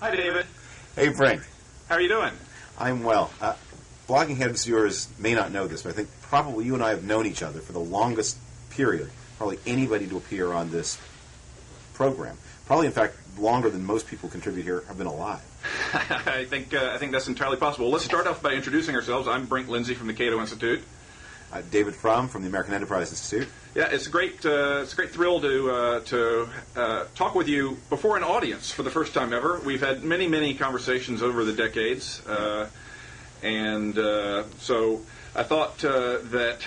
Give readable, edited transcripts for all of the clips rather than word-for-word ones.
Hi, David. Hey, Brink. How are you doing? I'm well. Blogging heads viewers may not know this, but I think probably you and I have known each other for the longest period, probably anybody to appear on this program. Probably, in fact, longer than most people contribute here have been alive. I think that's entirely possible. Let's start off by introducing ourselves. I'm Brink Lindsey from the Cato Institute. David Frum from the American Enterprise Institute. Yeah, it's a great thrill to talk with you before an audience for the first time ever. We've had many conversations over the decades, and so I thought that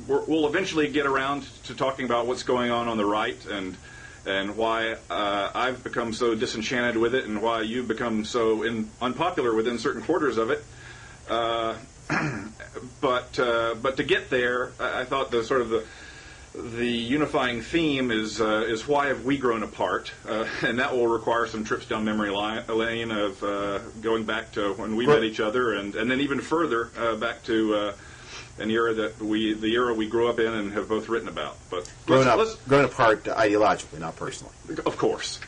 we'll eventually get around to talking about what's going on the right and why I've become so disenchanted with it and why you've become so unpopular within certain quarters of it. But to get there, I thought the unifying theme is why have we grown apart, and that will require some trips down memory lane of going back to when we met each other, and then even further back to an era the era we grew up in and have both written about. But grown apart ideologically, not personally. Of course.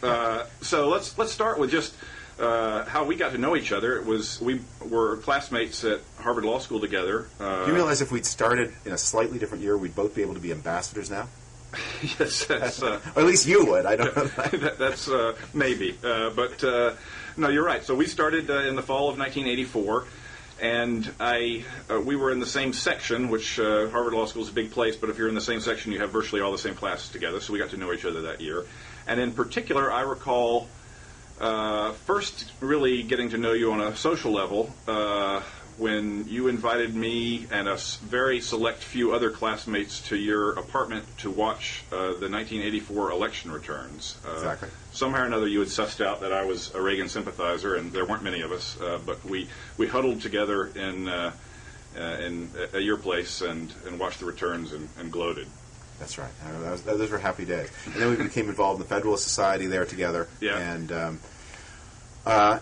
So let's start with just how we got to know each other. We were classmates at Harvard Law School together. Do you realize if we'd started in a slightly different year, we'd both be able to be ambassadors now? Yes, that's, or at least you would. I don't know. That's maybe, but no, you're right. So we started in the fall of 1984, and we were in the same section, which Harvard Law School is a big place. But if you're in the same section, you have virtually all the same classes together. So we got to know each other that year, and in particular, I recall. First, really getting to know you on a social level when you invited me and a very select few other classmates to your apartment to watch the 1984 election returns. Exactly. Somehow or another, you had sussed out that I was a Reagan sympathizer, and there weren't many of us, but we huddled together in at your place and watched the returns and gloated. That's right. Those were happy days. And then we became involved in the Federalist Society there together. Yeah.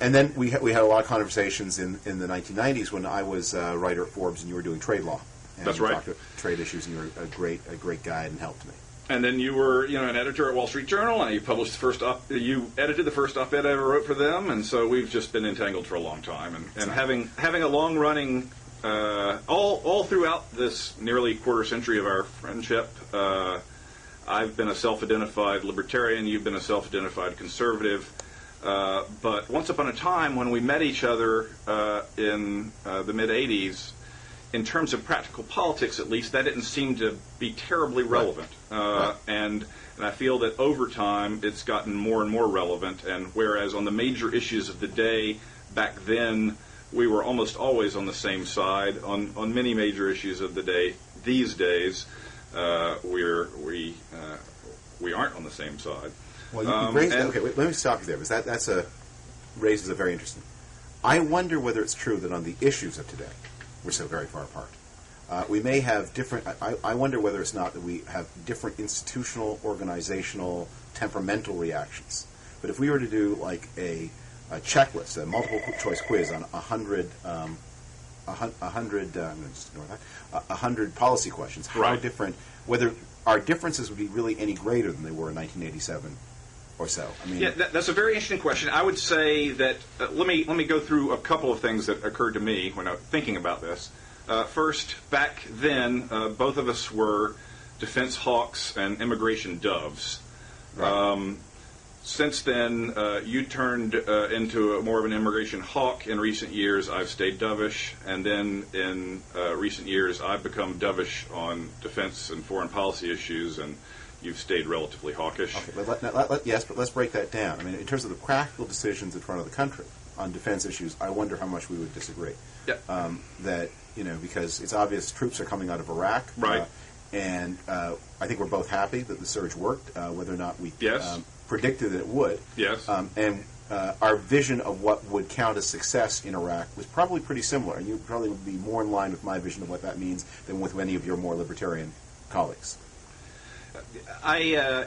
And then we had a lot of conversations in the 1990s when I was a writer at Forbes and you were doing trade law. And That's we right. talked about trade issues, and you were a great guide and helped me. And then you were, an editor at Wall Street Journal, and you published you edited the first op-ed I ever wrote for them, and so we've just been entangled for a long time. And having a long-running all throughout this nearly quarter century of our friendship, I've been a self-identified libertarian, you've been a self-identified conservative, but once upon a time when we met each other in the mid-'80s, in terms of practical politics at least, that didn't seem to be terribly relevant. Right. And I feel that over time it's gotten more and more relevant, and whereas on the major issues of the day back then, we were almost always on the same side. On many major issues of the day these days, we aren't on the same side. Well, you raised that. Okay, let me stop you there, because that's raises a very interesting. I wonder whether it's true that on the issues of today, we're so very far apart. We may have different. I wonder whether it's not that we have different institutional, organizational, temperamental reactions. But if we were to do like a checklist, a multiple choice quiz on 100 policy questions. How right. different? Whether our differences would be really any greater than they were in 1987 or so. I mean, yeah, that's a very interesting question. I would say that let me go through a couple of things that occurred to me when I was thinking about this. First, back then, both of us were defense hawks and immigration doves. Right. Since then, you turned into more of an immigration hawk in recent years. I've stayed dovish, and then in recent years, I've become dovish on defense and foreign policy issues, and you've stayed relatively hawkish. Okay, yes, but let's break that down. I mean, in terms of the practical decisions in front of the country on defense issues, I wonder how much we would disagree. Yeah. That, because it's obvious troops are coming out of Iraq. Right. And I think we're both happy that the surge worked, whether or not we Yes. Predicted that it would. Yes. And our vision of what would count as success in Iraq was probably pretty similar, and you probably would be more in line with my vision of what that means than with any of your more libertarian colleagues. I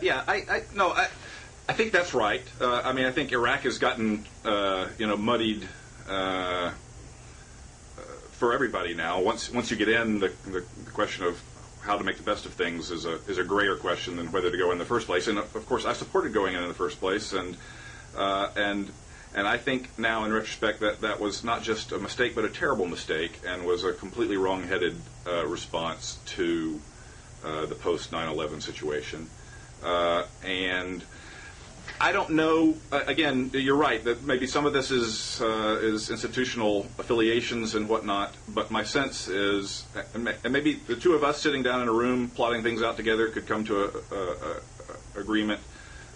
think that's right. I think Iraq has gotten muddied for everybody now. Once you get in, the question of how to make the best of things is a grayer question than whether to go in the first place. And of course, I supported going in the first place, and And I think now, in retrospect, that was not just a mistake, but a terrible mistake, and was a completely wrong-headed response to the post-9/11 situation. And I don't know. Again, you're right that maybe some of this is institutional affiliations and whatnot. But my sense is, and maybe the two of us sitting down in a room plotting things out together could come to a agreement.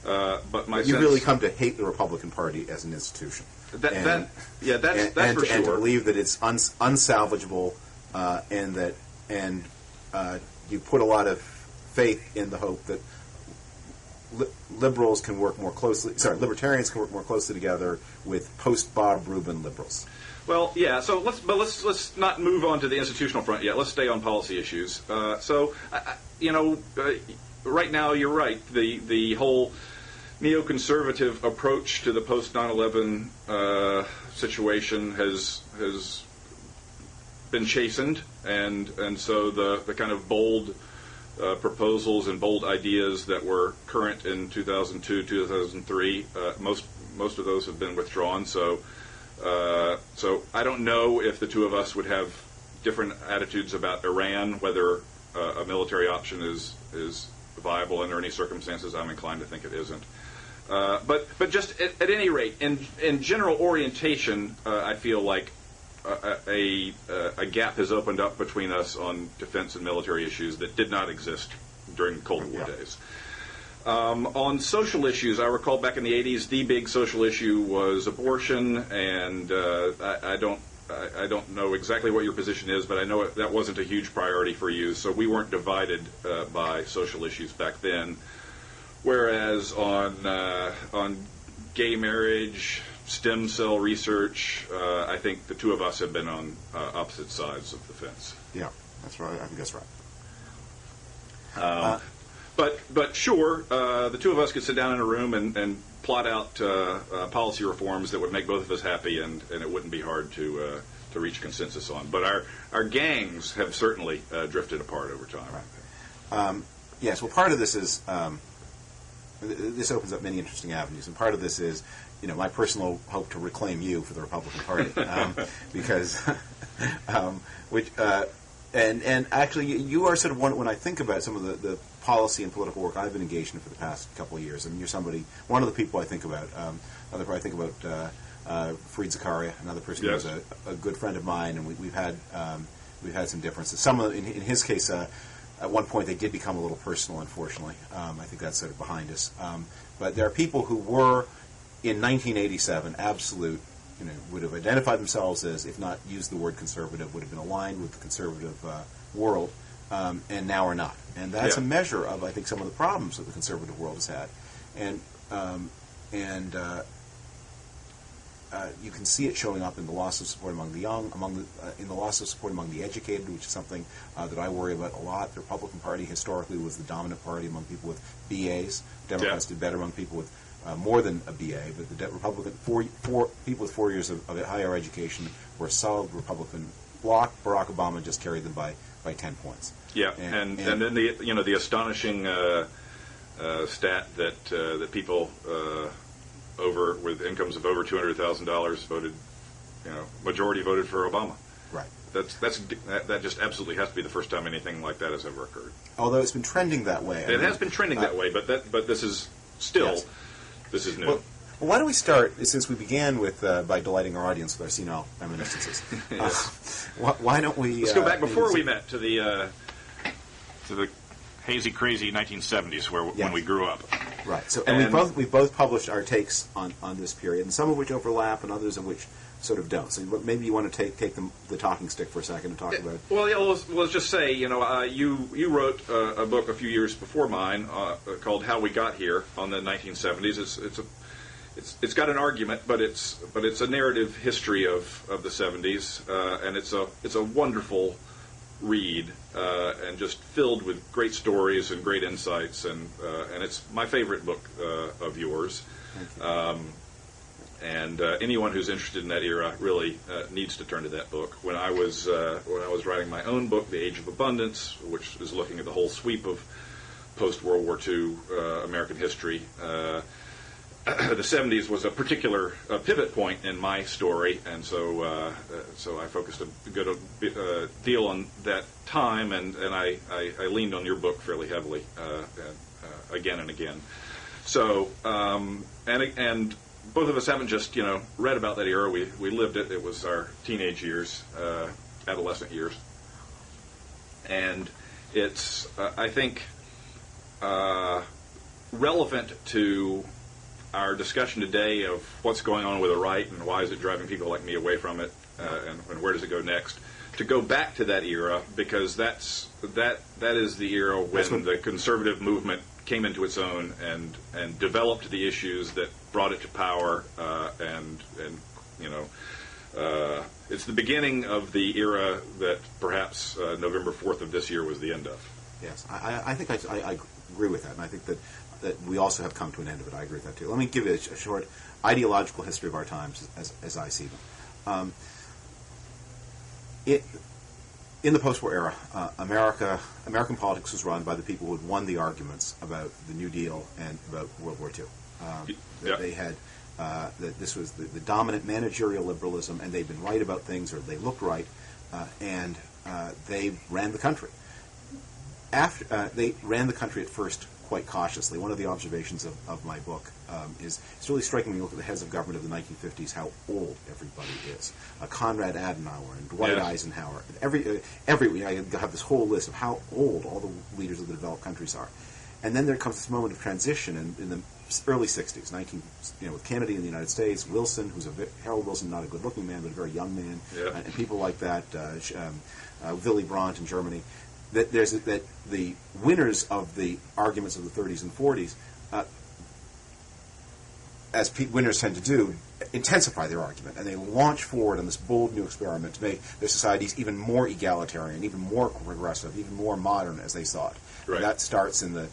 But my you sense, really come to hate the Republican Party as an institution. That's for sure. And to believe that it's unsalvageable, and you put a lot of faith in the hope that liberals can work more closely. Sorry, libertarians can work more closely together with post-Bob Rubin liberals. Well, yeah. So let's not move on to the institutional front yet. Let's stay on policy issues. Right now you're right. The whole neoconservative approach to the post 9/11 situation has been chastened, and so the kind of bold proposals and bold ideas that were current in 2002, 2003, most of those have been withdrawn. So I don't know if the two of us would have different attitudes about Iran, whether a military option is viable under any circumstances. I'm inclined to think it isn't. But just at any rate, in general orientation, I feel like a gap has opened up between us on defense and military issues that did not exist during the Cold War days. On social issues, I recall back in the 80s, the big social issue was abortion, and I don't know exactly what your position is, but I know that wasn't a huge priority for you, so we weren't divided by social issues back then. Whereas on gay marriage, stem cell research, I think the two of us have been on opposite sides of the fence. Yeah, that's right. I think that's right. But sure, the two of us could sit down in a room and plot out policy reforms that would make both of us happy, and it wouldn't be hard to reach consensus on. But our gangs have certainly drifted apart over time. Right. Yes. Well, part of this is this opens up many interesting avenues, and part of this is, my personal hope to reclaim you for the Republican Party, because and actually you are sort of one. When I think about some of the policy and political work I've been engaged in for the past couple of years, I mean, you're one of the people I think about. I think about Fareed Zakaria, another person yes. who's a good friend of mine, and we've had some differences. Some in his case. At one point, they did become a little personal, unfortunately. I think that's sort of behind us. But there are people who were, in 1987, absolute, would have identified themselves as, if not used the word conservative, would have been aligned with the conservative world, and now are not. And that's a measure of, I think, some of the problems that the conservative world has had. And you can see it showing up in the loss of support among the young, in the loss of support among the educated, which is something that I worry about a lot. The Republican Party historically was the dominant party among people with BAs. Democrats did better among people with more than a BA, but the Republican people with 4 years of higher education were a solid Republican bloc. Barack Obama just carried them by 10 points. Yeah, and then the astonishing stat that people with incomes of over $200,000 voted, majority voted for Obama. Right. That just absolutely has to be the first time anything like that has ever occurred. Although it's been trending that way. It has been trending that way, but this is still this is new. Well, why don't we start, since we began with by delighting our audience with our senile reminiscences? Why don't we? Let's go back before we met to the hazy, crazy 1970s, when we grew up. Right. So, and we've both published our takes on this period, and some of which overlap, and others of which sort of don't. So maybe you want to take the talking stick for a second and talk about. Well, yeah, let's just say, you wrote a book a few years before mine called "How We Got Here" on the 1970s. It's got an argument, but it's a narrative history of the 70s, and it's a wonderful read, and just filled with great stories and great insights, and it's my favorite book of yours. And anyone who's interested in that era really needs to turn to that book. When I was writing my own book, The Age of Abundance, which is looking at the whole sweep of post-World War II American history, the 70s was a particular pivot point in my story, and so I focused a good deal on that time, and I leaned on your book fairly heavily again and again. So and both of us haven't just read about that era. We lived it. It was our teenage years, adolescent years, and it's I think relevant to our discussion today of what's going on with the right and why is it driving people like me away from it, and where does it go next, to go back to that era, because that is the era when the conservative movement came into its own and developed the issues that brought it to power, and it's the beginning of the era that perhaps November 4th of this year was the end of. Yes, I think I agree with that, and I think that we also have come to an end of it. I agree with that too. Let me give you a short ideological history of our times as I see them. In the post-war era, American politics was run by the people who had won the arguments about the New Deal and about World War II. They had that this was the dominant managerial liberalism, and they'd been right about things, or they looked right, and they ran the country. They ran the country at first quite cautiously. One of the observations of my book is it's really striking when you look at the heads of government of the 1950s how old everybody is. Konrad Adenauer and Dwight Eisenhower. I have this whole list of how old all the leaders of the developed countries are. And then there comes this moment of transition in the early 60s, with Kennedy in the United States, Wilson, Harold Wilson, not a good-looking man, but a very young man, and people like that, Willy Brandt in Germany. That the winners of the arguments of the 30s and 40s, as winners tend to do, intensify their argument, and they launch forward on this bold new experiment to make their societies even more egalitarian, even more progressive, even more modern as they saw it. Right. That starts in the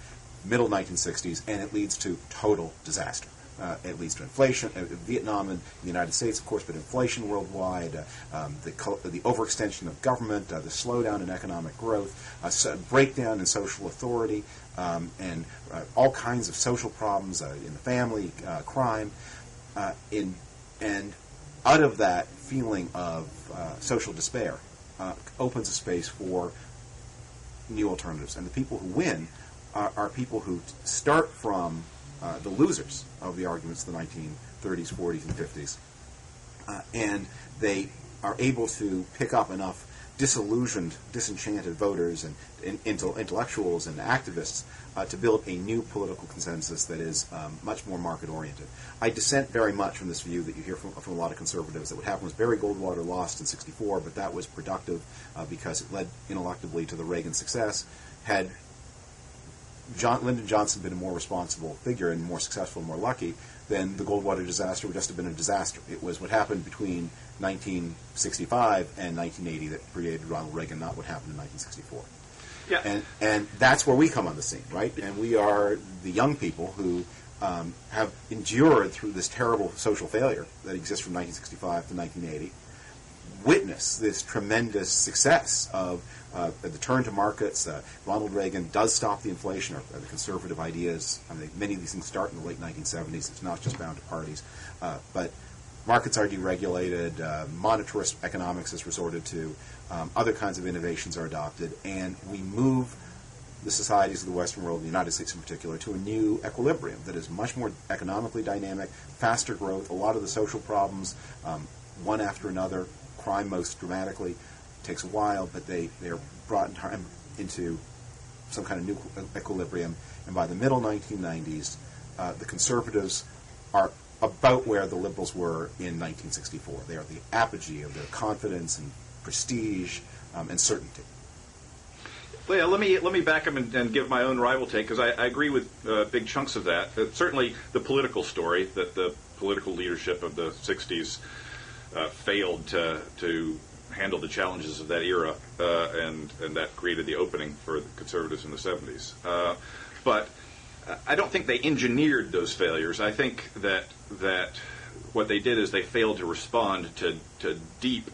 middle 1960s, and it leads to total disaster. It leads to inflation, Vietnam and the United States, of course, but inflation worldwide, the overextension of government, the slowdown in economic growth, breakdown in social authority, and all kinds of social problems in the family, crime, and out of that feeling of social despair opens a space for new alternatives. And the people who win are people who start from the losers of the arguments of the 1930s, 40s, and 50s. And they are able to pick up enough disillusioned, disenchanted voters and intellectuals and activists to build a new political consensus that is much more market-oriented. I dissent very much from this view that you hear from a lot of conservatives that what happened was Barry Goldwater lost in '64, but that was productive because it led ineluctably to the Reagan success. Had Lyndon Johnson been a more responsible figure and more successful and more lucky, then the Goldwater disaster would just have been a disaster. It was what happened between 1965 and 1980 that created Ronald Reagan, not what happened in 1964. Yeah. And that's where we come on the scene, right? And we are the young people who have endured through this terrible social failure that exists from 1965 to 1980, witness this tremendous success of the turn to markets. Ronald Reagan does stop the inflation, or the conservative ideas. I mean, many of these things start in the late 1970s. It's not just bound to parties. But markets are deregulated, monetarist economics is resorted to, other kinds of innovations are adopted, and we move the societies of the Western world, the United States in particular, to a new equilibrium that is much more economically dynamic, faster growth. A lot of the social problems, one after another, crime most dramatically, takes a while, but they are brought in time into some kind of new equilibrium. And by the middle 1990s, the conservatives are about where the liberals were in 1964. They are the apogee of their confidence and prestige and certainty. Well, yeah, let me back up and give my own rival take, because I agree with big chunks of that. Certainly the political story, that the political leadership of the 60s failed to handle the challenges of that era, and that created the opening for the conservatives in the 70s. But I don't think they engineered those failures. I think that what they did is they failed to respond to deep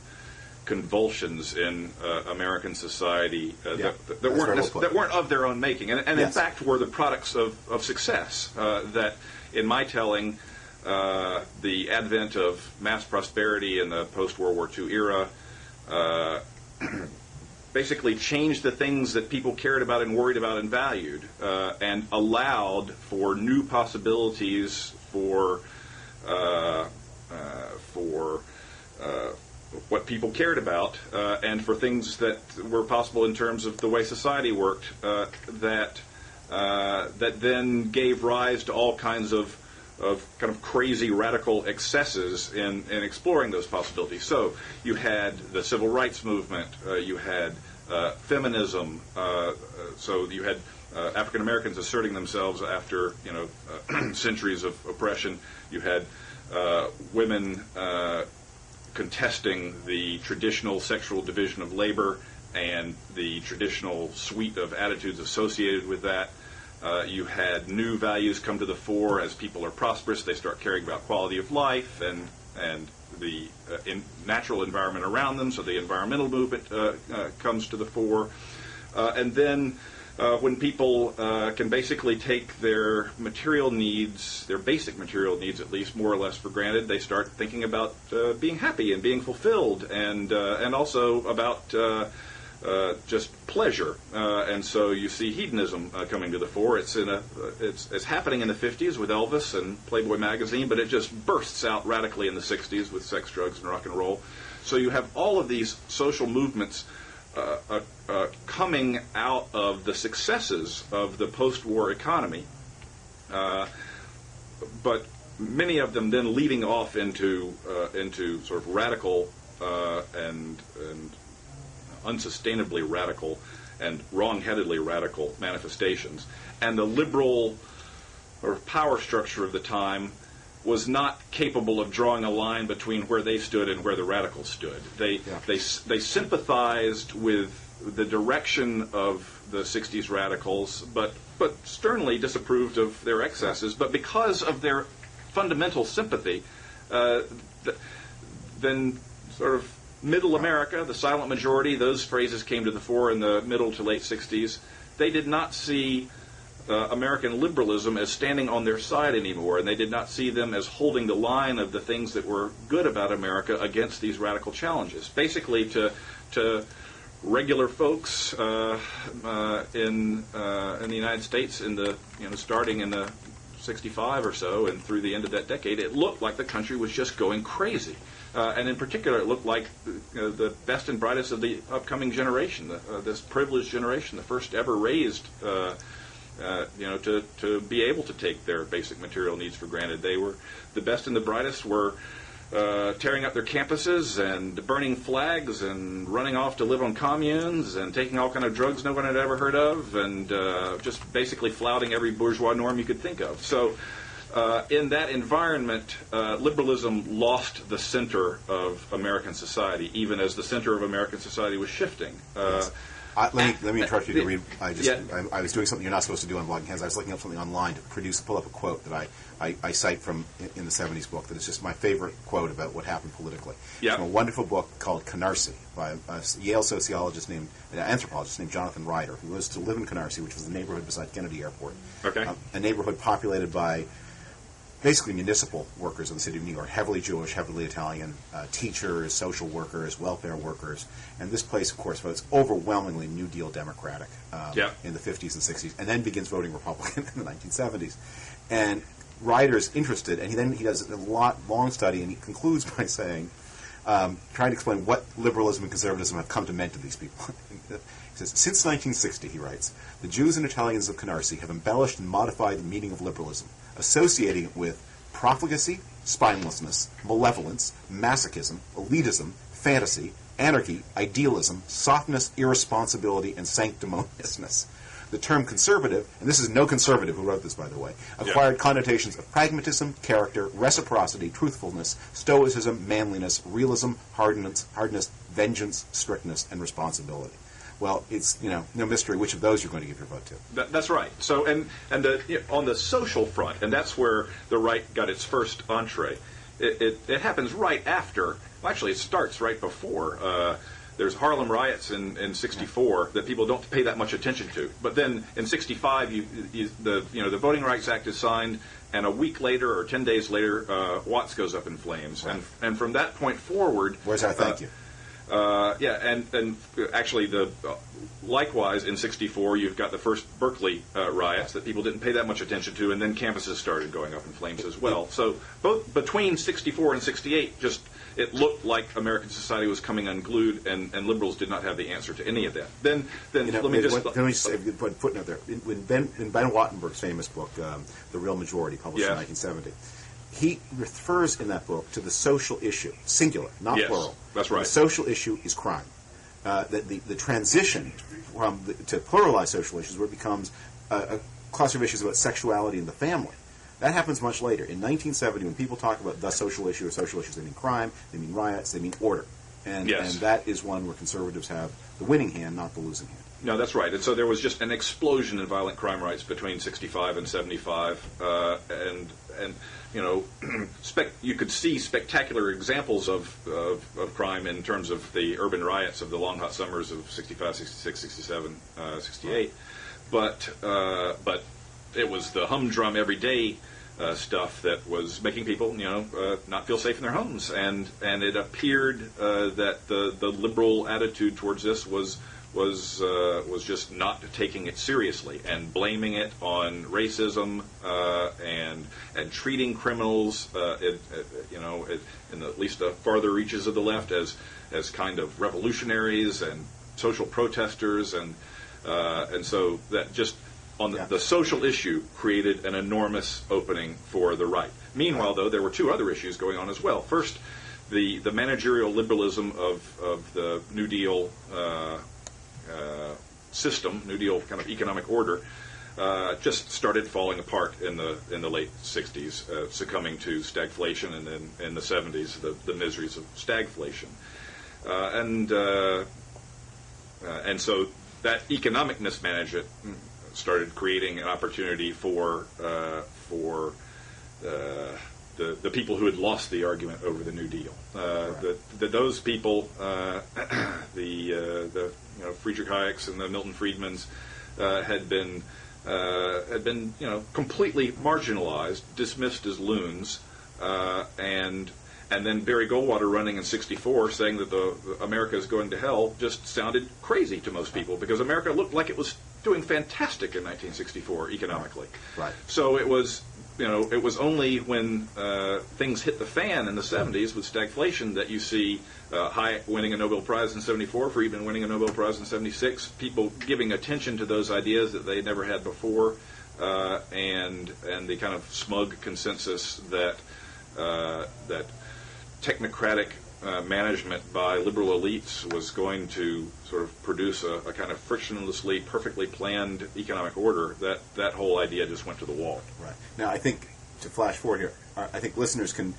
convulsions in American society that weren't of their own making, and yes, in fact were the products of success. That in my telling, the advent of mass prosperity in the post-World War II era basically changed the things that people cared about and worried about and valued, and allowed for new possibilities for what people cared about, and for things that were possible in terms of the way society worked, that then gave rise to all kinds of kind of crazy radical excesses in exploring those possibilities. So you had the civil rights movement, you had feminism, so you had African Americans asserting themselves after centuries of oppression. You had women contesting the traditional sexual division of labor and the traditional suite of attitudes associated with that. You had new values come to the fore. As people are prosperous, they start caring about quality of life and the natural environment around them, so the environmental movement comes to the fore. And then when people can basically take their material needs, their basic material needs at least, more or less for granted, they start thinking about being happy and being fulfilled, and also about just pleasure. And so you see hedonism coming to the fore. It's happening in the 50s with Elvis and Playboy magazine, but it just bursts out radically in the 60s with sex, drugs, and rock and roll. So you have all of these social movements coming out of the successes of the post-war economy, but many of them then leading off into sort of radical and unsustainably radical and wrong-headedly radical manifestations. And the liberal or power structure of the time was not capable of drawing a line between where they stood and where the radicals stood. They sympathized with the direction of the 60s radicals, but sternly disapproved of their excesses. But because of their fundamental sympathy, then sort of middle America, the silent majority, those phrases came to the fore in the middle to late 60s. They did not see American liberalism as standing on their side anymore, and they did not see them as holding the line of the things that were good about America against these radical challenges. Basically, to regular folks in the United States, in the starting in the 65 or so and through the end of that decade, it looked like the country was just going crazy. And in particular, it looked like the best and brightest of the upcoming generation, this privileged generation, the first ever raised, to be able to take their basic material needs for granted. They were the best and the brightest were tearing up their campuses and burning flags and running off to live on communes and taking all kind of drugs no one had ever heard of, and just basically flouting every bourgeois norm you could think of. So in that environment, liberalism lost the center of American society, even as the center of American society was shifting. Yes. Let me interrupt you to read. I was doing something you're not supposed to do on Blogging Heads. I was looking up something online to pull up a quote that I cite from in the 70s book that is just my favorite quote about what happened politically. Yep. From a wonderful book called Canarsie by a Yale anthropologist named Jonathan Ryder, who used to live in Canarsie, which was the neighborhood beside Kennedy Airport. Okay. A neighborhood populated by basically municipal workers of the city of New York, heavily Jewish, heavily Italian, teachers, social workers, welfare workers. And this place, of course, votes overwhelmingly New Deal Democratic in the 50s and 60s, and then begins voting Republican in the 1970s. And Ryder's interested, and he does a long study, and he concludes by saying, trying to explain what liberalism and conservatism have come to mean to these people. He says, since 1960, he writes, the Jews and Italians of Canarsie have embellished and modified the meaning of liberalism, associating it with profligacy, spinelessness, malevolence, masochism, elitism, fantasy, anarchy, idealism, softness, irresponsibility, and sanctimoniousness. The term conservative, and this is no conservative who wrote this, by the way, acquired connotations of pragmatism, character, reciprocity, truthfulness, stoicism, manliness, realism, hardness, vengeance, strictness, and responsibility. Well, it's no mystery which of those you're going to give your vote to. That's right. So, and on the social front, and that's where the right got its first entree. It happens right after. Well, actually, it starts right before there's Harlem riots in '64 that people don't pay that much attention to. But then in '65, the Voting Rights Act is signed, and a week later or 10 days later, Watts goes up in flames. Right. And from that point forward, where's our thank you? And actually, likewise in '64, you've got the first Berkeley riots that people didn't pay that much attention to, and then campuses started going up in flames as well. So both between '64 and '68, it looked like American society was coming unglued, and liberals did not have the answer to any of that. Then let me just put a footnote there. In Ben Wattenberg's famous book, The Real Majority, published in 1970. He refers in that book to the social issue, singular, not plural. That's right. The social issue is crime. The transition to pluralized social issues, where it becomes a cluster of issues about sexuality and the family, that happens much later. In 1970, when people talk about the social issue or social issues, they mean crime, they mean riots, they mean order. And that is one where conservatives have the winning hand, not the losing hand. No, that's right. And so there was just an explosion in violent crime rates between '65 and '75, and you could see spectacular examples of crime in terms of the urban riots of the long hot summers of '65, '66, '67, '68. But it was the humdrum everyday stuff that was making people, not feel safe in their homes, and it appeared that the liberal attitude towards this was just not taking it seriously and blaming it on racism and treating criminals, in at least the farther reaches of the left, as kind of revolutionaries and social protesters, and so that just on the social issue created an enormous opening for the right. Meanwhile, though, there were two other issues going on as well. First, the managerial liberalism of the New Deal system, New Deal kind of economic order, just started falling apart in the late '60s, succumbing to stagflation, and then in the '70s, the miseries of stagflation, and so that economic mismanagement started creating an opportunity for the people who had lost the argument over the New Deal. Those people, the Friedrich Hayek's and the Milton Friedmans, had been completely marginalized, dismissed as loons, and then Barry Goldwater running in '64 saying that America is going to hell just sounded crazy to most people, because America looked like it was doing fantastic in 1964 economically. Right. So it was only when things hit the fan in the '70s with stagflation that you see Hayek winning a Nobel Prize in '74, Friedman winning a Nobel Prize in '76, people giving attention to those ideas that they never had before, and the kind of smug consensus that technocratic management by liberal elites was going to sort of produce a kind of frictionlessly, perfectly planned economic order. That whole idea just went to the wall. Right. Now, I think, to flash forward here, I think listeners can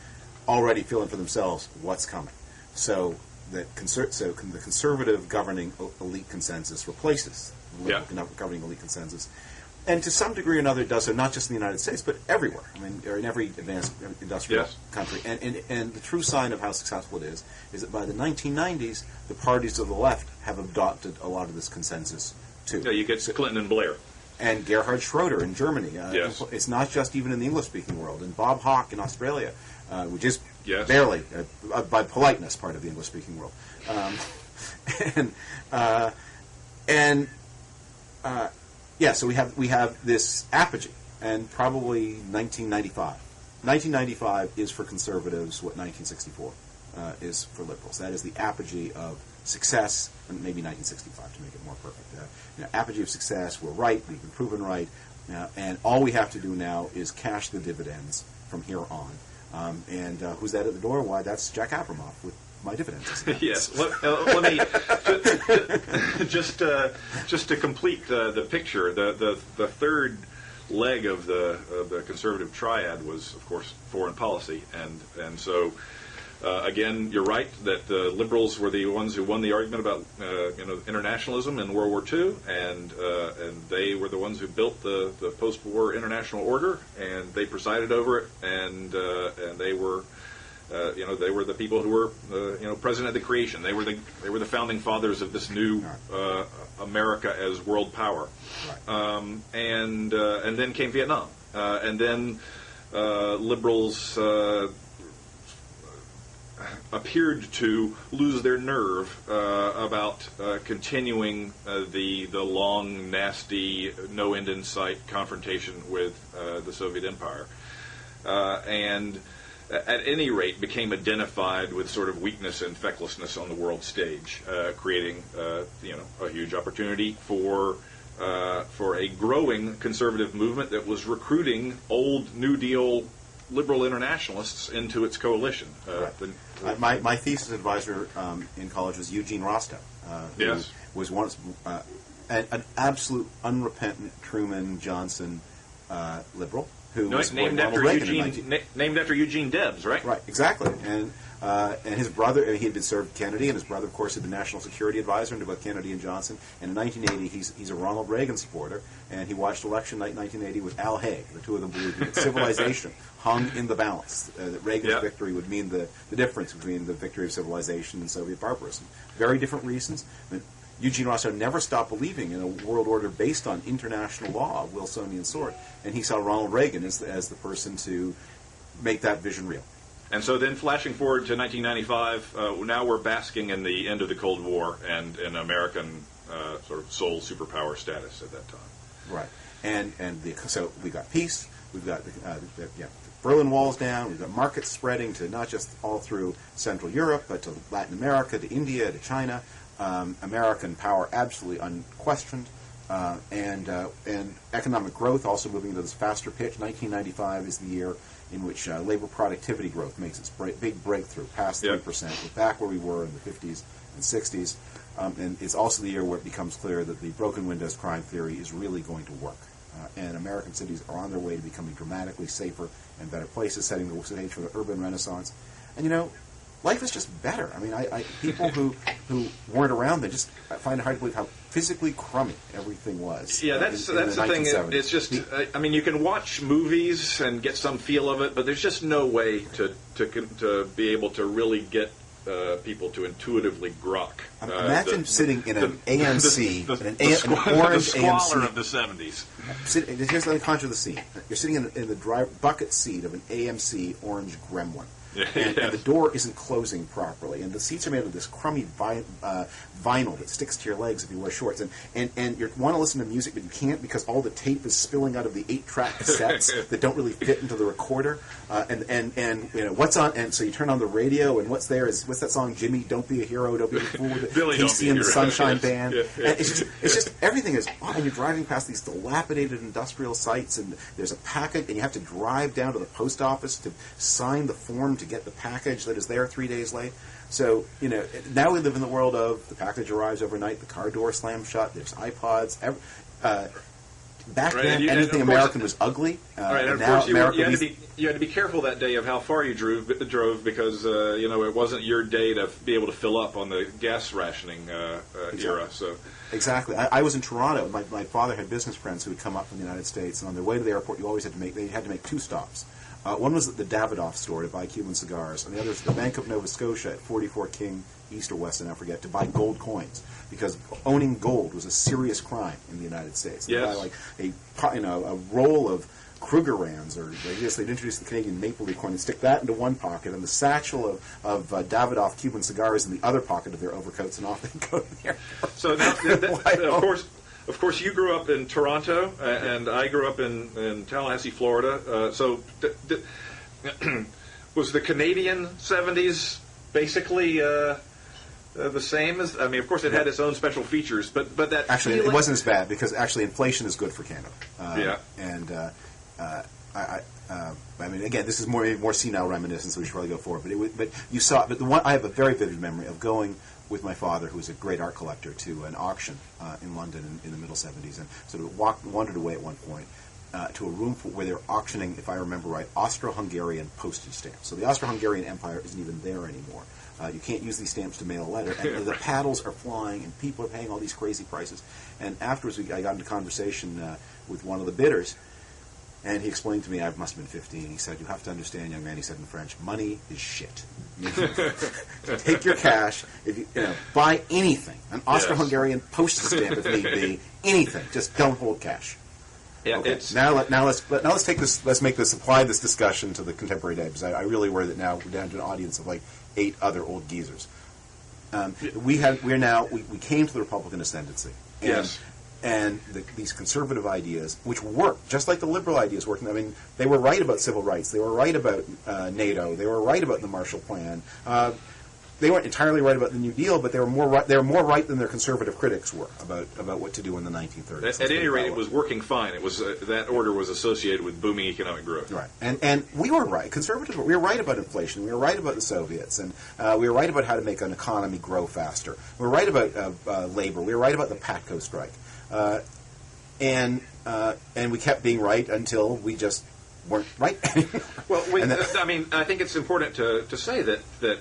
already feel in for themselves what's coming. So the conservative governing elite consensus replaces the liberal governing elite consensus. And to some degree or another, it does so not just in the United States, but everywhere. I mean, or in every advanced industrial country. And the true sign of how successful it is that by the 1990s, the parties of the left have adopted a lot of this consensus too. Yeah, you get Clinton and Blair. And Gerhard Schroeder in Germany. It's not just even in the English-speaking world. And Bob Hawke in Australia, which is barely, by politeness, part of the English-speaking world. So we have this apogee, and probably 1995. 1995 is for conservatives what 1964 is for liberals. That is the apogee of success, and maybe 1965 to make it more perfect. Apogee of success, we're right, we've been proven right, and all we have to do now is cash the dividends from here on. And who's that at the door? Why, that's Jack Abramoff with my dividends. Yes. Let me just to complete the picture. The third leg of the conservative triad was, of course, foreign policy, and so again, you're right that the liberals were the ones who won the argument about internationalism in World War II, and they were the ones who built the post-war international order, and they presided over it, and they were They were the people who were present at the creation. They were the founding fathers of this new America as world power. Right. And then came Vietnam, and then liberals appeared to lose their nerve about continuing the long, nasty, no end in sight confrontation with the Soviet Empire, and at any rate became identified with sort of weakness and fecklessness on the world stage, creating a huge opportunity for a growing conservative movement that was recruiting old New Deal liberal internationalists into its coalition. Right. My thesis advisor in college was Eugene Rostow, who was once an absolute unrepentant Truman Johnson liberal who was named after Eugene Debs, right? Right, exactly. And his brother, he had been served Kennedy, and his brother, of course, had been national security advisor under both Kennedy and Johnson. And in 1980, he's a Ronald Reagan supporter, and he watched election night 1980 with Al Haig. The two of them believed that civilization hung in the balance. That Reagan's victory would mean the difference between the victory of civilization and Soviet barbarism. Very different reasons. I mean, Eugene Rostow never stopped believing in a world order based on international law of Wilsonian sort, and he saw Ronald Reagan as the person to make that vision real. And so then flashing forward to 1995, now we're basking in the end of the Cold War and in American sort of sole superpower status at that time. Right. So we got peace, we've got the Berlin Wall's down, we've got markets spreading to not just all through Central Europe, but to Latin America, to India, to China. American power absolutely unquestioned. And economic growth also moving into this faster pitch. 1995 is the year in which labor productivity growth makes its big breakthrough, past 3%. We're back where we were in the 50s and 60s. And it's also the year where it becomes clear that the broken windows crime theory is really going to work. And American cities are on their way to becoming dramatically safer and better places, setting the stage for the urban renaissance. And, life is just better. I mean, people who weren't around, they just find it hard to believe how physically crummy everything was. Yeah, that's the thing. It's just, you can watch movies and get some feel of it, but there's just no way to be able to really get people to intuitively grok. Imagine sitting in an AMC, an orange squalor AMC of the 70s. Here's the conjure of the scene. You're sitting in the bucket seat of an AMC orange Gremlin. And the door isn't closing properly, and the seats are made of this crummy vinyl that sticks to your legs if you wear shorts. And you want to listen to music, but you can't because all the tape is spilling out of the 8-track cassettes that don't really fit into the recorder. And what's on? And so you turn on the radio, and what's that song? Jimmy, Don't Be a Hero, Don't Be a Fool. Casey and the Sunshine Band. And it's just everything is. And you're driving past these dilapidated industrial sites, and there's a packet, and you have to drive down to the post office to sign the form to get the package that is there 3 days late. So, now we live in the world of the package arrives overnight, the car door slams shut, there's iPods. Back then, anything American was ugly. And of course, you had to be careful that day of how far you drove because, it wasn't your day to be able to fill up on the gas rationing era. So. Exactly. I was in Toronto. My father had business friends who would come up from the United States, and on their way to the airport, they had to make 2 stops. One was at the Davidoff store to buy Cuban cigars, and the other was the Bank of Nova Scotia at 44 King, East or West, and I forget, to buy gold coins, because owning gold was a serious crime in the United States. They buy like a roll of Krugerrands, or I guess they'd introduce the Canadian Maple Leaf coin and stick that into one pocket, and the satchel of Davidoff Cuban cigars in the other pocket of their overcoats, and off they go to the airport. So now, Of course, you grew up in Toronto, and I grew up in Tallahassee, Florida. So, was the Canadian 70s basically the same as? Of course, it had its own special features, but that actually it wasn't as bad because actually inflation is good for Canada. And again, this is more senile reminiscence, so we should probably go forward. But you saw. But I have a very vivid memory of going with my father, who was a great art collector, to an auction in London in the middle 70s, and sort of wandered away at one point to a room where they were auctioning, if I remember right, Austro-Hungarian postage stamps. So the Austro-Hungarian Empire isn't even there anymore. You can't use these stamps to mail a letter, and the paddles are flying, and people are paying all these crazy prices. And afterwards, I got into conversation with one of the bidders, And he explained to me, I must have been 15, he said, "You have to understand, young man," he said in French, "money is shit. Take your cash, if you buy anything, an Austro-Hungarian postage stamp if need be, anything, just don't hold cash." Yeah, okay. Now let's take this. Let's apply this discussion to the contemporary day, because I really worry that now we're down to an audience of like 8 other old geezers. We came to the Republican ascendancy. Yes. And these conservative ideas, which worked, just like the liberal ideas worked. I mean, they were right about civil rights. They were right about NATO. They were right about the Marshall Plan. They weren't entirely right about the New Deal, but they were more right than their conservative critics were about what to do in the 1930s. At any rate, it was working fine. It was that order was associated with booming economic growth. Right, and we were right. Conservatives we were right about inflation. We were right about the Soviets, and we were right about how to make an economy grow faster. We were right about labor. We were right about the PATCO strike, and we kept being right until we just weren't right anymore. Well, I mean, I think it's important to say that the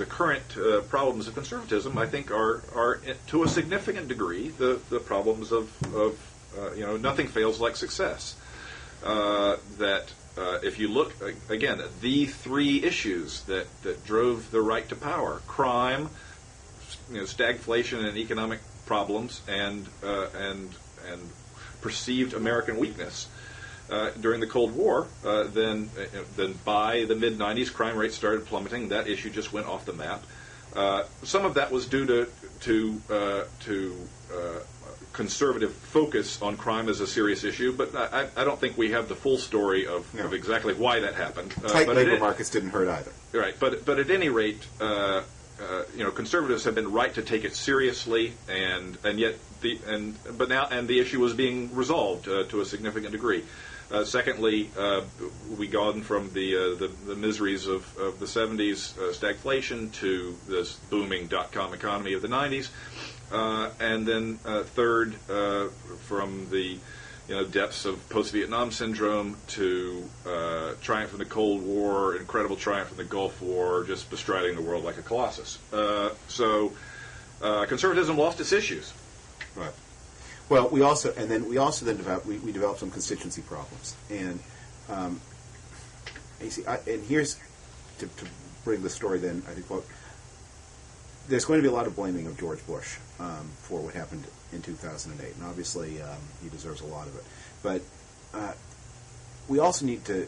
current problems of conservatism, I think, are to a significant degree the problems of nothing fails like success. If you look again at the 3 issues that drove the right to power: crime, stagflation and economic problems, and perceived American weakness. During the Cold War, then by the mid-'90s, crime rates started plummeting. That issue just went off the map. Some of that was due to conservative focus on crime as a serious issue, but I don't think we have the full story of exactly why that happened. Tight labor markets didn't hurt either. Right, but at any rate, conservatives have been right to take it seriously, and yet the issue was being resolved to a significant degree. Secondly, we gone from the miseries of the 70s stagflation to this booming dot-com economy of the 90s, and then third, from the depths of post-Vietnam syndrome to triumph in the Cold War, incredible triumph in the Gulf War, just bestriding the world like a colossus. So conservatism lost its issues. Right. Well, we also developed some constituency problems, and here's to bring the story. Then I think there's going to be a lot of blaming of George Bush for what happened in 2008, and obviously he deserves a lot of it. But we also need to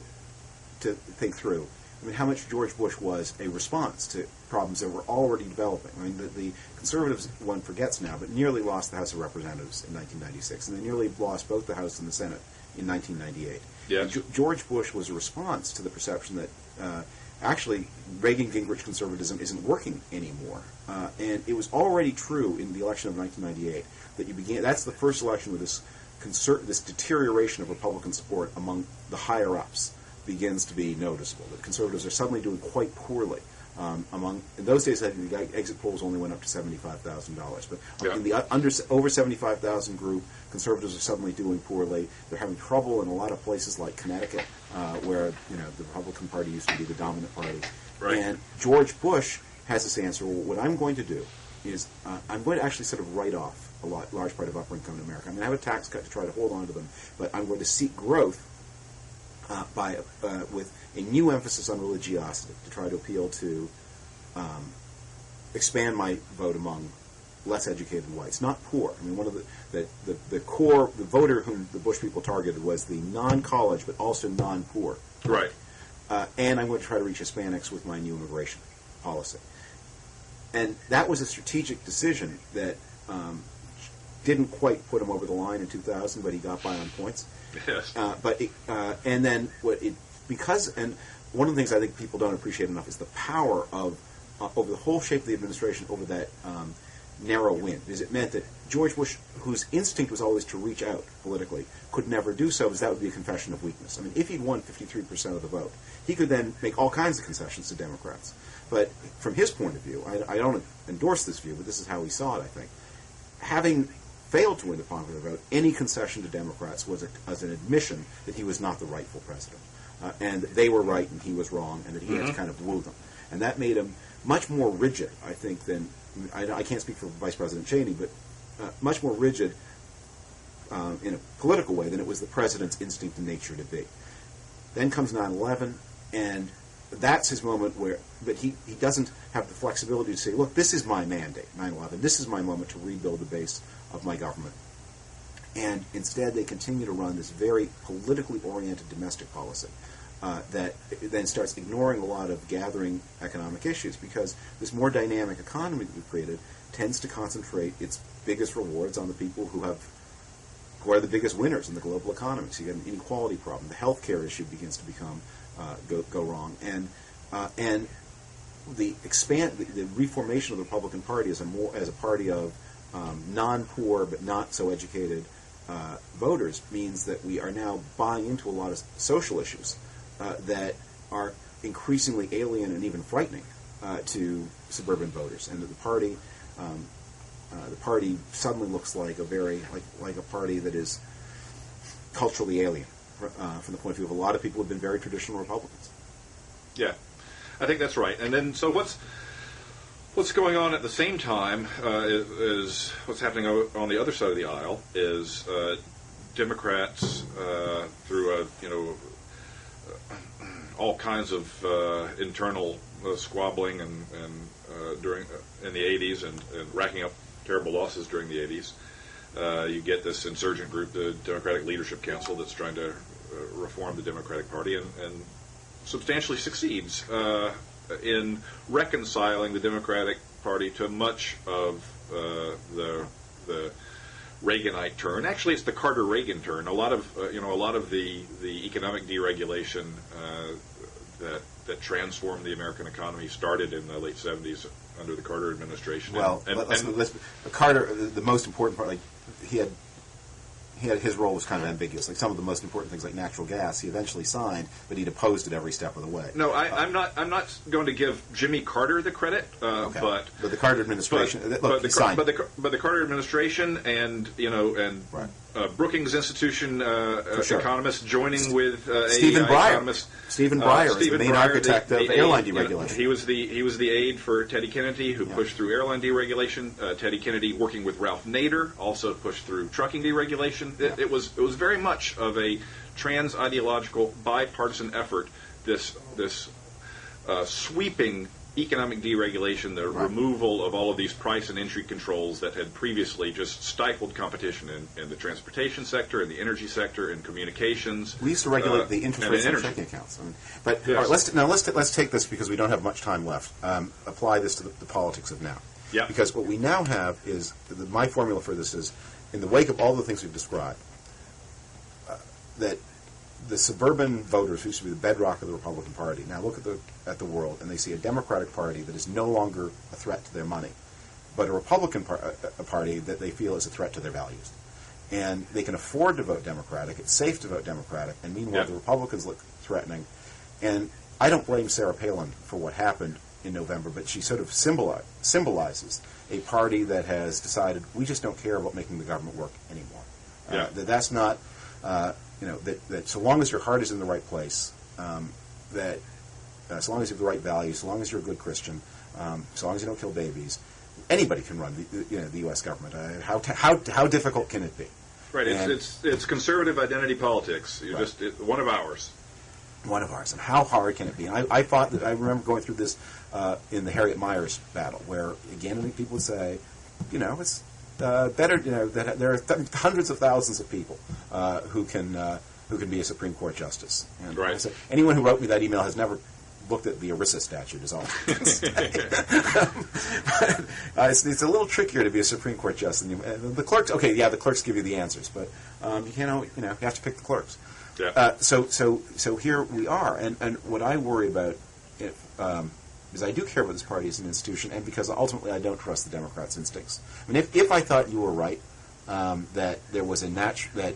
think through. I mean, how much George Bush was a response to problems that were already developing. I mean, the conservatives, one forgets now, but nearly lost the House of Representatives in 1996, and they nearly lost both the House and the Senate in 1998. Yeah. George Bush was a response to the perception that actually Reagan-Gingrich conservatism isn't working anymore. And it was already true in the election of 1998 that that's the first election where this deterioration of Republican support among the higher-ups begins to be noticeable. That conservatives are suddenly doing quite poorly. In those days, I think the exit polls only went up to $75,000. But in the over 75,000 group, conservatives are suddenly doing poorly. They're having trouble in a lot of places like Connecticut, where the Republican Party used to be the dominant party. Right. And George Bush has this answer. Well, what I'm going to do is I'm going to actually sort of write off a large part of upper income in America. I'm going to have a tax cut to try to hold on to them, but I'm going to seek growth with a new emphasis on religiosity to try to appeal to expand my vote among less educated whites, not poor. I mean, one of the core voter whom the Bush people targeted was the non-college but also non-poor. Right. And I'm going to try to reach Hispanics with my new immigration policy. And that was a strategic decision that didn't quite put him over the line in 2000, but he got by on points. Yes. And one of the things I think people don't appreciate enough is the power of over the whole shape of the administration over that narrow win. Because it meant that George Bush, whose instinct was always to reach out politically, could never do so, because that would be a confession of weakness. I mean, if he'd won 53% of the vote, he could then make all kinds of concessions to Democrats. But from his point of view, I don't endorse this view, but this is how he saw it, I think. Having failed to win the popular vote, any concession to Democrats was an admission that he was not the rightful president. And they were right and he was wrong, and that he had to kind of woo them. And that made him much more rigid, I think, than... I can't speak for Vice President Cheney, but much more rigid in a political way than it was the president's instinct and nature to be. Then comes 9/11, and that's his moment but he doesn't have the flexibility to say, look, this is my mandate, 9/11, this is my moment to rebuild the base of my government. And instead they continue to run this very politically oriented domestic policy that then starts ignoring a lot of gathering economic issues, because this more dynamic economy that we've created tends to concentrate its biggest rewards on the people who are the biggest winners in the global economy. So you get an inequality problem. The healthcare issue begins to become go wrong, and the reformation of the Republican Party as a party of non-poor but not so educated voters means that we are now buying into a lot of social issues that are increasingly alien and even frightening to suburban voters, and that the party suddenly looks like a party that is culturally alien from the point of view of a lot of people who have been very traditional Republicans. Yeah, I think that's right. And then, so what's going on at the same time is what's happening on the other side of the aisle is Democrats through all kinds of internal squabbling and during in the 80s and racking up terrible losses during the 80s. You get this insurgent group, the Democratic Leadership Council, that's trying to reform the Democratic Party and substantially succeeds in reconciling the Democratic Party to much of the Reaganite turn. Actually, it's the Carter-Reagan turn. A lot of the economic deregulation that transformed the American economy started in the late 70s under the Carter administration. Well, Carter, the most important part, he had his role was kind of ambiguous. Like some of the most important things, like natural gas, he eventually signed, but he'd opposed it every step of the way. No, I'm not going to give Jimmy Carter the credit, okay. but the Carter administration. But the Carter administration and right. Brookings Institution sure. economists joining with Stephen Breyer. economists. Stephen Breyer is the main architect of airline deregulation. He was the aide for Teddy Kennedy, who pushed through airline deregulation. Teddy Kennedy, working with Ralph Nader, also pushed through trucking deregulation. It was very much of a trans-ideological, bipartisan effort. This sweeping economic deregulation, the removal of all of these price and entry controls that had previously just stifled competition in the transportation sector, in the energy sector, in communications. We used to regulate the interest rates on checking accounts. But yes. All right, let's take this, because we don't have much time left. Apply this to the politics of now. Yeah. Because what we now have is my formula for this is, in the wake of all the things we've described, that the suburban voters, who used to be the bedrock of the Republican Party, now look at the world and they see a Democratic Party that is no longer a threat to their money, but a Republican Party that they feel is a threat to their values. And they can afford to vote Democratic. It's safe to vote Democratic. And meanwhile, the Republicans look threatening. And I don't blame Sarah Palin for what happened in November, but she sort of symbolizes a party that has decided we just don't care about making the government work anymore. That's not... that so long as your heart is in the right place, so long as you have the right values, so long as you're a good Christian, so long as you don't kill babies, anybody can run the U.S. government. How difficult can it be? Right. It's conservative identity politics. One of ours. One of ours. And how hard can it be? And I thought that I remember going through this in the Harriet Miers battle, where again people would say, it's better, that there are hundreds of thousands of people who can be a Supreme Court justice. And right. So anyone who wrote me that email has never looked at the ERISA statute, is all I can say. It's a little trickier to be a Supreme Court justice. The clerks, the clerks give you the answers, but you have to pick the clerks. Yeah. So here we are, and what I worry about is I do care about this party as an institution, and because ultimately I don't trust the Democrats' instincts. I mean, if I thought you were right, that there was that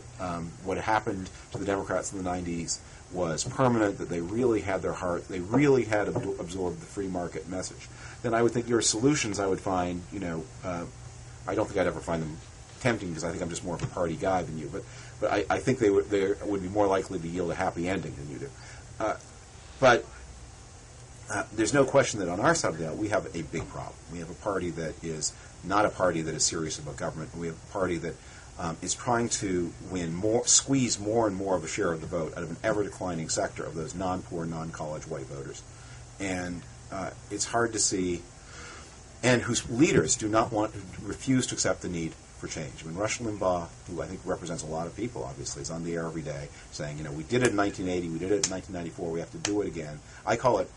what happened to the Democrats in the 90s was permanent, that they really had their heart, they really had absorbed the free market message, then I would think your solutions I would find, I don't think I'd ever find them tempting, because I think I'm just more of a party guy than you, but I think they would be more likely to yield a happy ending than you do. But there's no question that on our side of the aisle we have a big problem. We have a party that is not a party that is serious about government. We have a party that is trying to squeeze more and more of a share of the vote out of an ever-declining sector of those non-poor, non-college white voters. And it's hard to see, and whose leaders refuse to accept the need for change. I mean, Rush Limbaugh, who I think represents a lot of people, obviously, is on the air every day saying, we did it in 1980, we did it in 1994, we have to do it again. I call it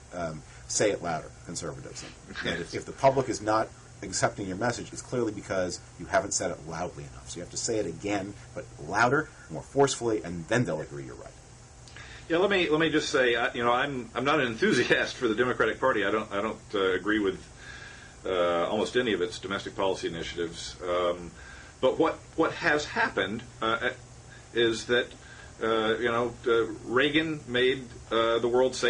say it louder conservatism. And if the public is not accepting your message, it's clearly because you haven't said it loudly enough. So you have to say it again, but louder, more forcefully, and then they'll agree you're right. Yeah, let me just say, I'm not an enthusiast for the Democratic Party. I don't agree with almost any of its domestic policy initiatives. But what has happened is that Reagan made the world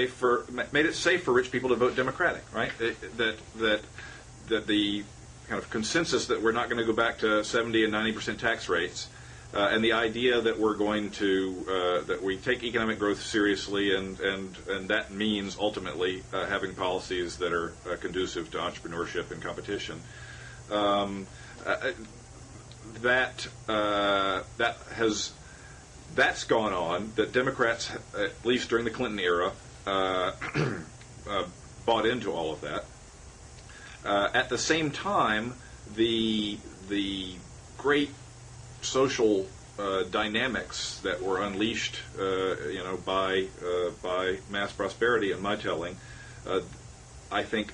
made it safe for rich people to vote Democratic, right? That the kind of consensus that we're not going to go back to 70 and 90% tax rates, and the idea that we're going to that we take economic growth seriously, and that means ultimately having policies that are conducive to entrepreneurship and competition. That's gone on. That Democrats, at least during the Clinton era, bought into all of that. At the same time, the great social dynamics that were unleashed, by mass prosperity, in my telling, I think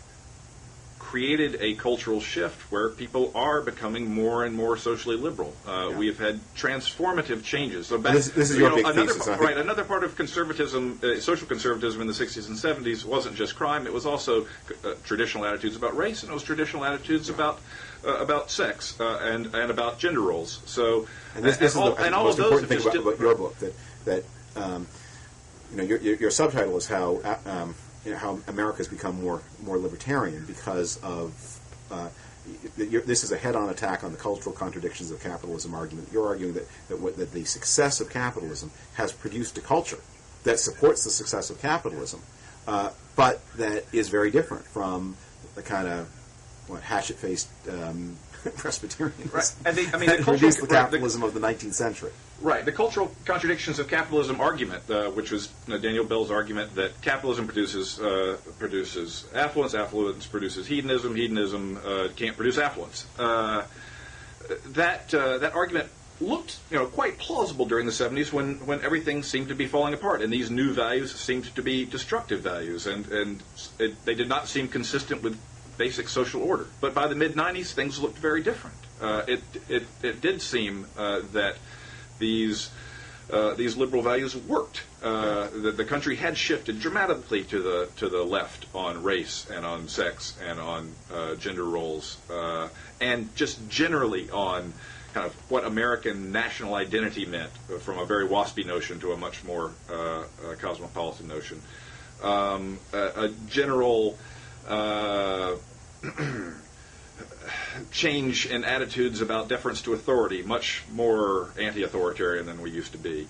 created a cultural shift where people are becoming more and more socially liberal. We have had transformative changes. So this is your big thesis, right? Another part of conservatism, social conservatism in the 60s and 70s, wasn't just crime. It was also traditional attitudes about race, and it was traditional attitudes about sex and about gender roles. So, this is the most important thing about your book, that your subtitle is how America has become more libertarian because of this is a head-on attack on the cultural contradictions of capitalism argument. You're arguing that the success of capitalism has produced a culture that supports the success of capitalism, but that is very different from the kind of hatchet-faced Presbyterians. Right. And the produced the capitalism of the 19th century. Right. The cultural contradictions of capitalism argument, which was Daniel Bell's argument that capitalism produces affluence, affluence produces hedonism, hedonism can't produce affluence. That argument looked quite plausible during the 70s when everything seemed to be falling apart, and these new values seemed to be destructive values, and they did not seem consistent with basic social order. But by the mid-90s, things looked very different. It did seem that these liberal values worked. The country had shifted dramatically to the left on race and on sex and on gender roles, and just generally on kind of what American national identity meant, from a very waspy notion to a much more cosmopolitan notion. A general change in attitudes about deference to authority, much more anti-authoritarian than we used to be.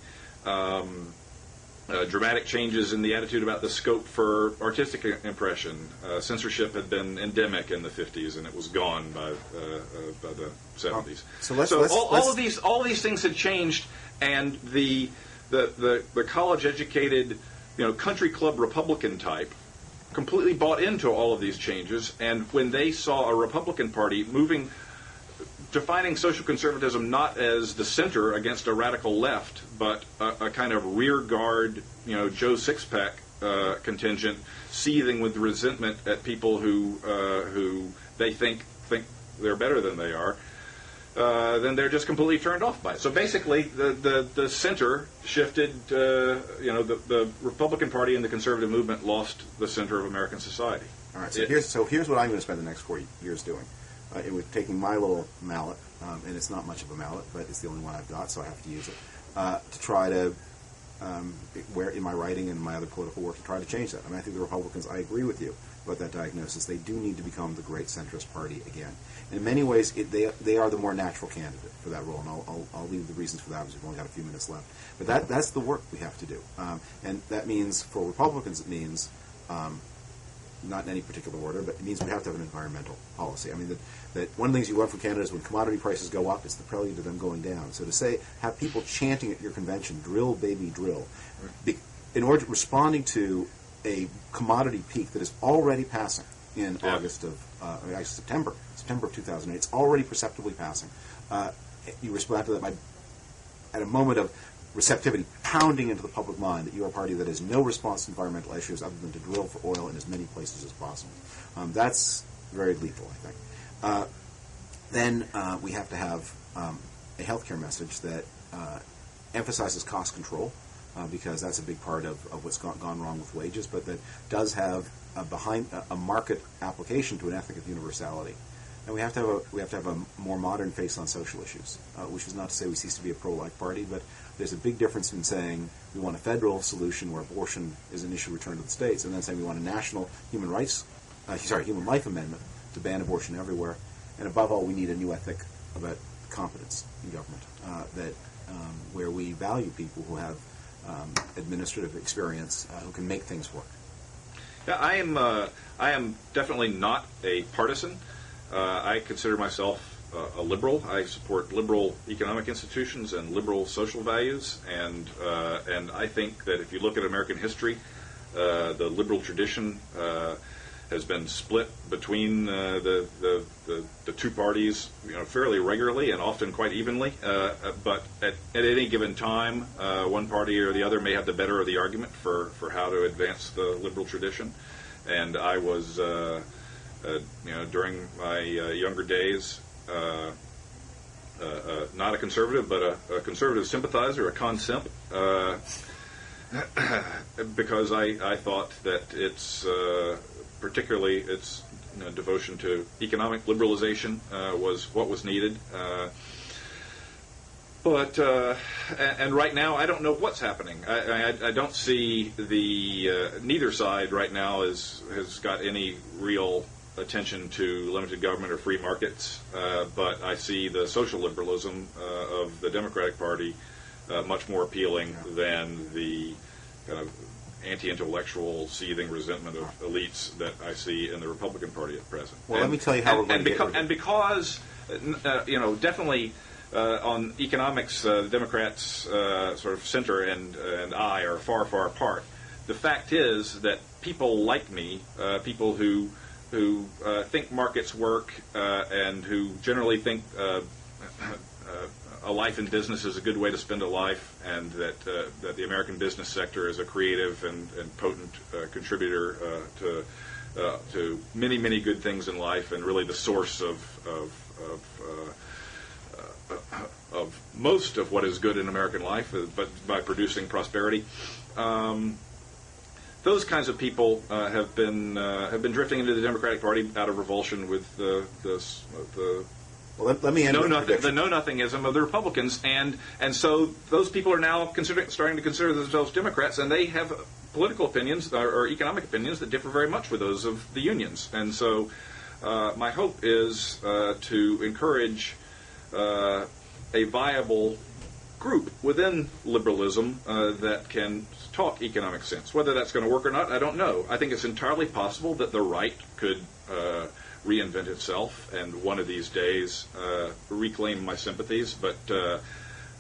Dramatic changes in the attitude about the scope for artistic impression. Censorship had been endemic in the 50s, and it was gone by the 70s. All of these things had changed, and the college-educated, country club Republican type completely bought into all of these changes, and when they saw a Republican Party defining social conservatism not as the center against a radical left, but a kind of rear guard, Joe Sixpack contingent, seething with resentment at people who they think they're better than they are, then they're just completely turned off by it. So basically, the center shifted. The Republican Party and the conservative movement lost the center of American society. All right. So here's what I'm going to spend the next 4 years doing. It was taking my little mallet, and it's not much of a mallet, but it's the only one I've got, so I have to use it to try to, where in my writing and my other political work, to try to change that. I mean, I think the Republicans. I agree with you about that diagnosis. They do need to become the great centrist party again. In many ways, they are the more natural candidate for that role, and I'll leave the reasons for that because we've only got a few minutes left. But that's the work we have to do, and that means for Republicans, it means not in any particular order, but it means we have to have an environmental policy. I mean, that one of the things you learn from Canada is when commodity prices go up, it's the prelude to them going down. So to say, have people chanting at your convention, drill, baby, drill, in order to responding to a commodity peak that is already passing in September of 2008, it's already perceptibly passing. You respond to that by, at a moment of receptivity, pounding into the public mind that you are a party that has no response to environmental issues other than to drill for oil in as many places as possible. That's very lethal, I think. Then we have to have a healthcare message that emphasizes cost control, because that's a big part of what's gone wrong with wages, but that does have a market application to an ethic of universality. And we have to have a more modern face on social issues, which is not to say we cease to be a pro-life party, but there's a big difference in saying we want a federal solution where abortion is an issue returned to the states, and then saying we want a national human life amendment to ban abortion everywhere. And above all, we need a new ethic about competence in government, where we value people who have administrative experience, who can make things work. Yeah, I am definitely not a partisan. I consider myself a liberal. I support liberal economic institutions and liberal social values, and I think that if you look at American history, the liberal tradition has been split between the two parties, fairly regularly and often quite evenly. But at any given time, one party or the other may have the better of the argument for how to advance the liberal tradition. And I was, during my younger days, not a conservative, but a conservative sympathizer, a consimp, because I thought that it's particularly its devotion to economic liberalization was what was needed. But right now, I don't know what's happening. I don't see neither side right now has got any real attention to limited government or free markets. But I see the social liberalism of the Democratic Party much more appealing than the kind of anti-intellectual, seething resentment of elites that I see in the Republican Party at present. Well, let me tell you how we're going to get rid of it. And because, definitely on economics, the Democrats sort of center and I are far, far apart. The fact is that people like me, people who think markets work and who generally think a life in business is a good way to spend a life, and that the American business sector is a creative and potent contributor to many, many good things in life, and really the source of most of what is good in American life, but by producing prosperity. Those kinds of people have been drifting into the Democratic Party out of revulsion with the let me end with the know-nothingism of the Republicans, and so those people are now starting to consider themselves Democrats, and they have political opinions or economic opinions that differ very much with those of the unions. And so my hope is to encourage a viable group within liberalism that can talk economic sense. Whether that's going to work or not, I don't know. I think it's entirely possible that the right could reinvent itself and one of these days reclaim my sympathies, but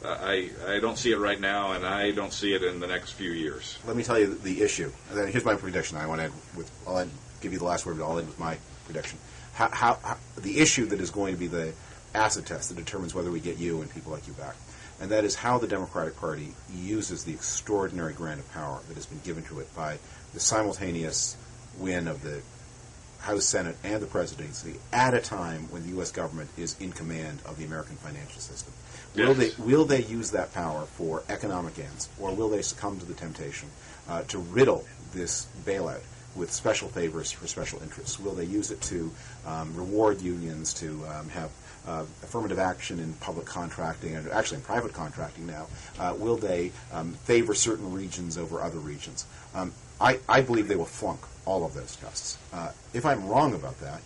I don't see it right now, and I don't see it in the next few years. Let me tell you the issue. And then here's my prediction. I'll give you the last word, but I'll end with my prediction. How the issue that is going to be the acid test that determines whether we get you and people like you back, and that is how the Democratic Party uses the extraordinary grant of power that has been given to it by the simultaneous win of the House, Senate, and the presidency at a time when the U.S. government is in command of the American financial system. Yes. Will they use that power for economic ends, or will they succumb to the temptation to riddle this bailout with special favors for special interests? Will they use it to reward unions, to have affirmative action in public contracting, and actually in private contracting now? Will they favor certain regions over other regions? I believe they will flunk all of those tests. If I'm wrong about that,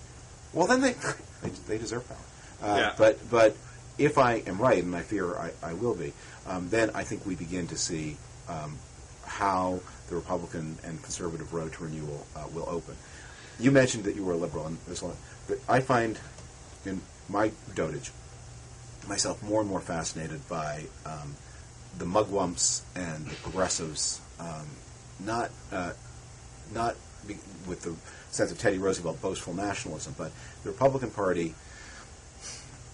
well, then they deserve power. But if I am right, and I fear I will be, then I think we begin to see how the Republican and conservative road to renewal will open. You mentioned that you were a liberal, and there's one, but I find in my dotage myself more and more fascinated by the mugwumps and the progressives, not with the sense of Teddy Roosevelt boastful nationalism, but the Republican Party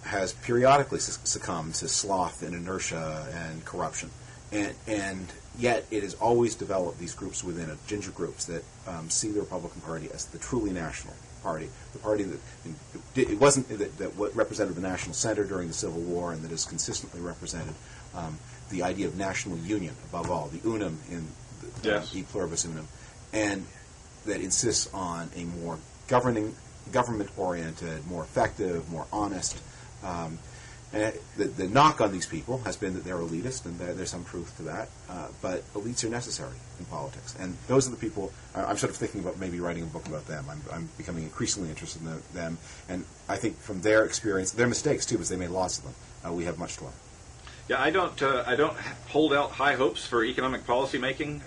has periodically succumbed to sloth and inertia and corruption, and yet it has always developed these groups within it, ginger groups that see the Republican Party as the truly national party, the party that it wasn't that what represented the national center during the Civil War, and that has consistently represented the idea of national union above all, the unum in the e pluribus unum, and that insists on a more government-oriented, more effective, more honest. And the knock on these people has been that they're elitist, and there's some truth to that. But elites are necessary in politics, and those are the people. I'm sort of thinking about maybe writing a book about them. I'm becoming increasingly interested in them, and I think from their experience, their mistakes too, because they made lots of them. We have much to learn. Yeah, I don't hold out high hopes for economic policy making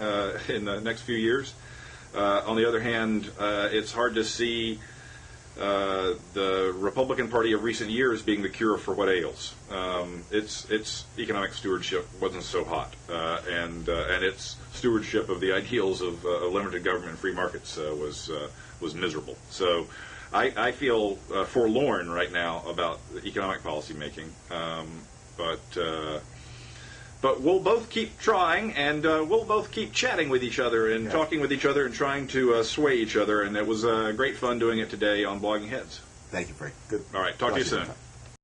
in the next few years. On the other hand, it's hard to see the Republican Party of recent years being the cure for what ails. Its economic stewardship wasn't so hot, and its stewardship of the ideals of limited government and free markets was miserable. So I feel forlorn right now about economic policy making, but we'll both keep trying, and we'll both keep chatting with each other and talking with each other and trying to sway each other. And it was great fun doing it today on Blogging Heads. Thank you, Brink. Good. All right. Talk to you soon.